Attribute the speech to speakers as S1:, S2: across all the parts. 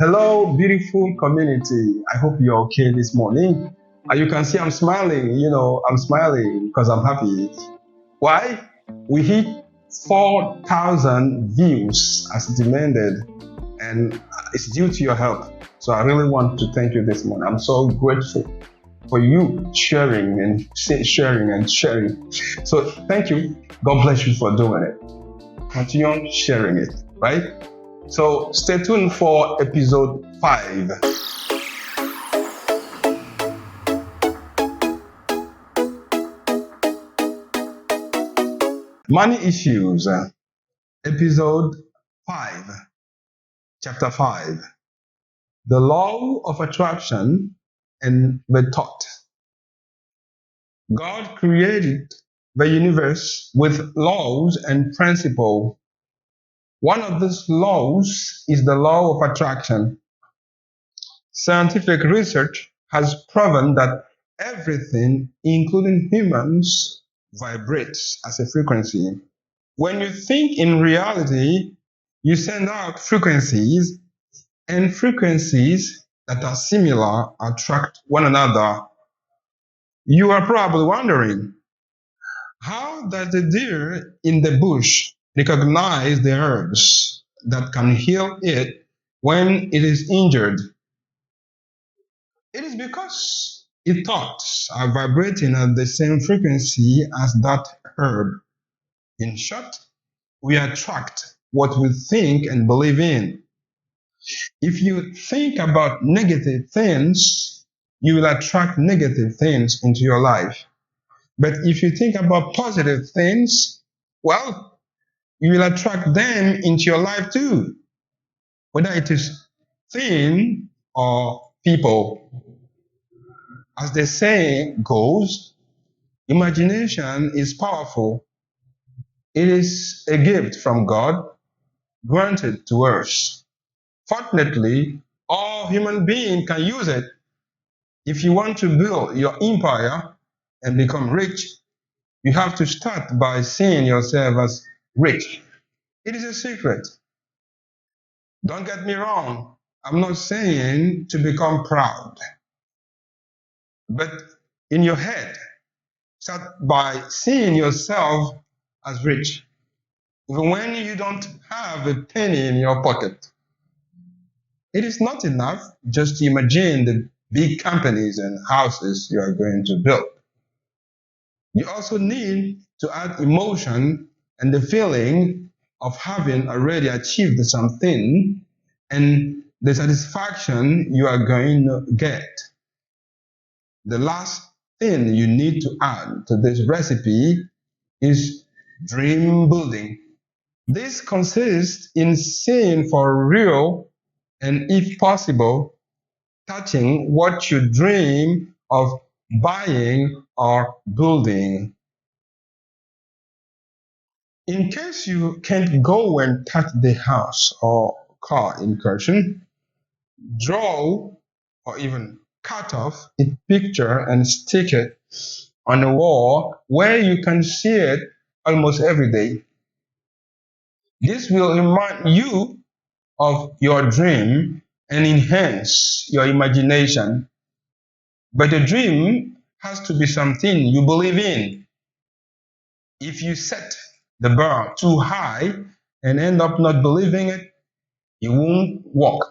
S1: Hello, beautiful community. I hope you're okay this morning. You can see I'm smiling. I'm smiling because I'm happy. Why? We hit 4,000 views as demanded, and it's due to your help. So I really want to thank you this morning. I'm so grateful for you sharing and sharing and sharing. So thank you. God bless you for doing it. Continue sharing it, right? So stay tuned for episode 5. Money issues, episode 5, chapter 5. The law of attraction and the thought. God created the universe with laws and principles. One of these laws is the law of attraction. Scientific research has proven that everything, including humans, vibrates as a frequency. When you think in reality, you send out frequencies, and frequencies that are similar attract one another. You are probably wondering, how does the deer in the bush recognize the herbs that can heal it when it is injured? It is because its thoughts are vibrating at the same frequency as that herb. In short, we attract what we think and believe in. If you think about negative things, you will attract negative things into your life. But if you think about positive things, well, you will attract them into your life too, whether it is thing or people. As the saying goes, imagination is powerful. It is a gift from God granted to us. Fortunately, all human beings can use it. If you want to build your empire and become rich, you have to start by seeing yourself as rich. It is a secret. Don't get me wrong. I'm not saying to become proud. But in your head, start by seeing yourself as rich. Even when you don't have a penny in your pocket. It is not enough just to imagine the big companies and houses you are going to build. You also need to add emotion and the feeling of having already achieved something and the satisfaction you are going to get. The last thing you need to add to this recipe is dream building. This consists in seeing for real and, if possible, touching what you dream of buying or building. In case you can't go and touch the house or car in person, draw or even cut off a picture and stick it on a wall where you can see it almost every day. This will remind you of your dream and enhance your imagination. But the dream has to be something you believe in. If you set the bar too high and end up not believing it, it won't work.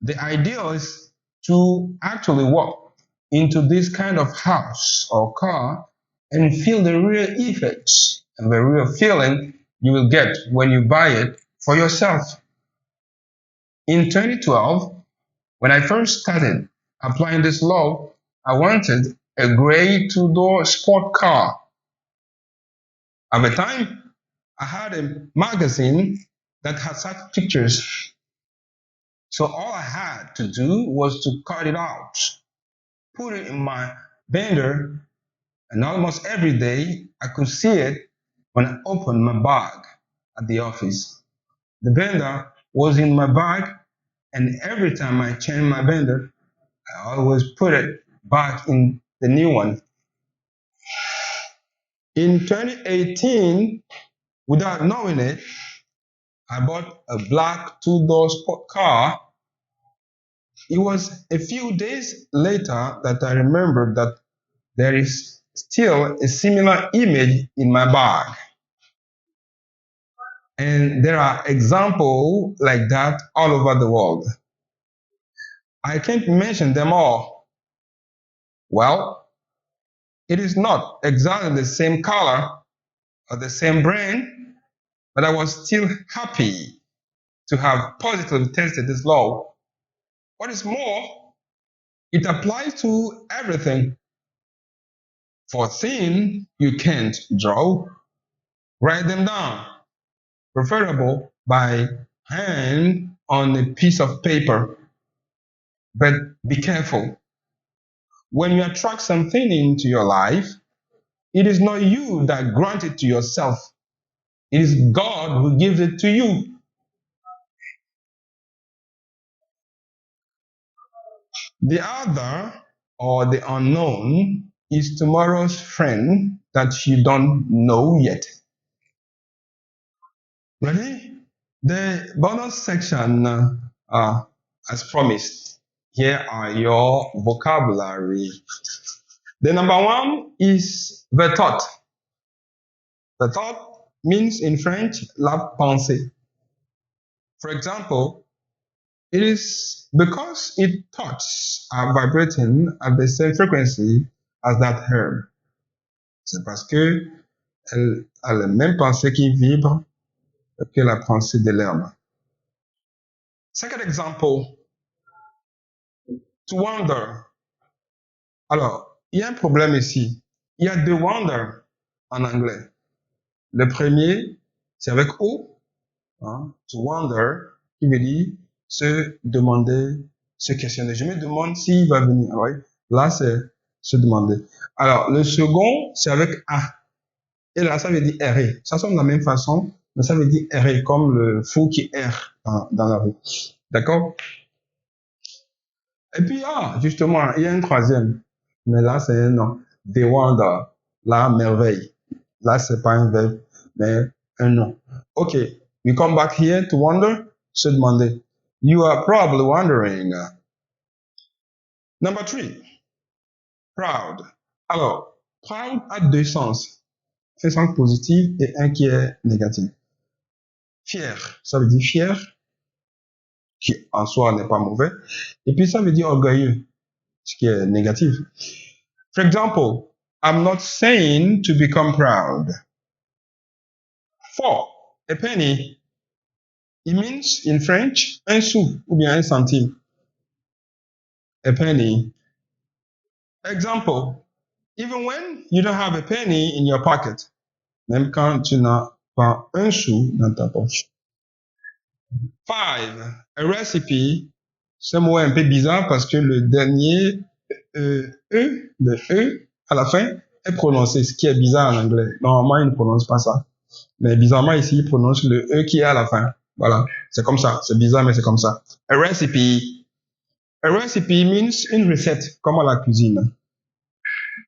S1: The idea is to actually walk into this kind of house or car and feel the real effects and the real feeling you will get when you buy it for yourself. In 2012, when I first started applying this law, I wanted a gray two-door sport car. At the time, I had a magazine that had such pictures. So all I had to do was to cut it out, put it in my blender, and almost every day I could see it when I opened my bag at the office. The blender was in my bag, and every time I changed my blender, I always put it back in the new one. In 2018, without knowing it, I bought a black two-door sport car. It was a few days later that I remembered that there is still a similar image in my bag. And there are examples like that all over the world. I can't mention them all. Well, it is not exactly the same color or the same brand, but I was still happy to have positively tested this law. What is more, it applies to everything. For things you can't draw, write them down, preferable by hand on a piece of paper. But be careful. When you attract something into your life, it is not you that grant it to yourself. It is God who gives it to you. The other, or the unknown, is tomorrow's friend that you don't know yet. Ready? The bonus section, as promised, here are your vocabulary. The number one is the thought. The thought means in French, la pensée. For example, it is because its thoughts are vibrating at the same frequency as that herb. C'est parce que elle a la même pensée qui vibre que la pensée de l'herbe. Second example, to wonder. Alors, il y a un problème ici. Il y a deux wonder en anglais. Le premier, c'est avec O, hein, to wonder, qui veut dire se demander, se questionner. Je me demande s'il va venir. Oui. Là, c'est se demander. Alors, le second, c'est avec A. Et là, ça veut dire errer. Ça sonne de la même façon, mais ça veut dire errer, comme le fou qui erre dans la rue. D'accord? Et puis, justement, il y a un troisième. Mais là, c'est un nom. The wonder. La merveille. Là, c'est pas un verbe, mais un nom. OK. We come back here to wonder. Se demander. You are probably wondering. Number 3. Proud. Alors, proud a deux sens. Un sens positif et un qui est négatif. Fier. Ça veut dire fier, qui en soi n'est pas mauvais. Et puis, ça veut dire orgueilleux, ce qui est négatif. For example, I'm not saying to become proud. 4. A penny. It means in French, un sou ou bien un centime. A penny. Example, even when you don't have a penny in your pocket, même quand tu n'as pas un sou dans ta poche. 5. A recipe. Ce mot est un peu bizarre parce que le dernier le E à la fin est prononcé, ce qui est bizarre en anglais. Normalement, il ne prononce pas ça. Mais bizarrement, ici, il prononce le E qui est à la fin. Voilà. C'est comme ça. C'est bizarre, mais c'est comme ça. A recipe. A recipe means une recette, comme à la cuisine.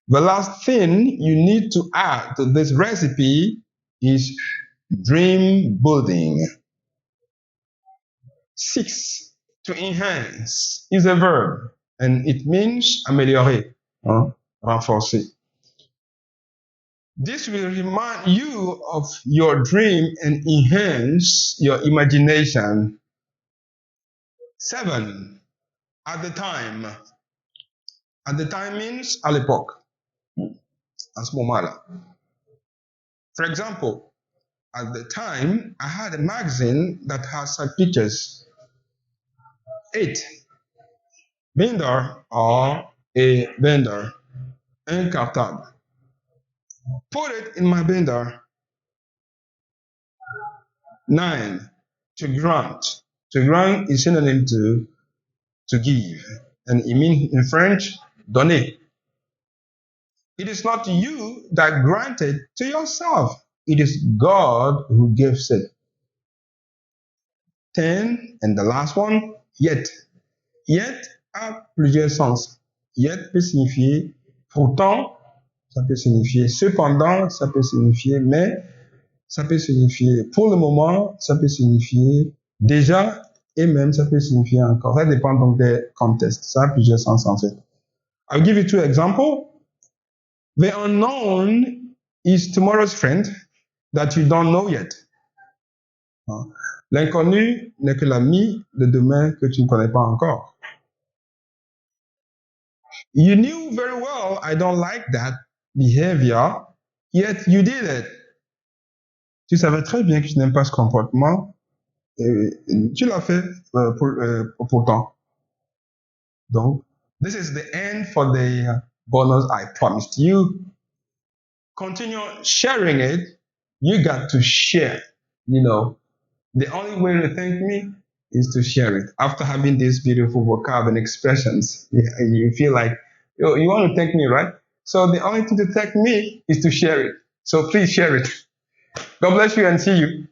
S1: The last thing you need to add to this recipe is dream building. 6. To enhance is a verb and it means améliorer, renforcer. This will remind you of your dream and enhance your imagination. 7. At the time. At the time means à l'époque. À ce moment-là. For example, at the time, I had a magazine that has some pictures. 8. Binder or a vendor. Un cartable. Put it in my binder. 9. To grant. To grant is synonym to give. And it means in French, donner. It is not you that grant it to yourself. It is God who gives it. 10. And the last one, yet. Yet a plusieurs sens. Yet peut signifier pourtant, ça peut signifier cependant, ça peut signifier mais, ça peut signifier pour le moment, ça peut signifier déjà, et même ça peut signifier encore. Ça dépend donc des contextes. Ça a plusieurs sens en fait. I'll give you two examples. The unknown is tomorrow's friend that you don't know yet. L'inconnu n'est que l'ami de demain que tu ne connais pas encore. You knew very well I don't like that behavior, yet you did it. Tu savais très bien que tu n'aimes pas ce comportement, et tu l'as fait pourtant. Donc, this is the end for the bonus I promised you. Continue sharing it. You got to share. You know, the only way to thank me is to share it. After having these beautiful vocab and expressions, you feel like you want to thank me, right? So the only thing to thank me is to share it. So please share it. God bless you and see you.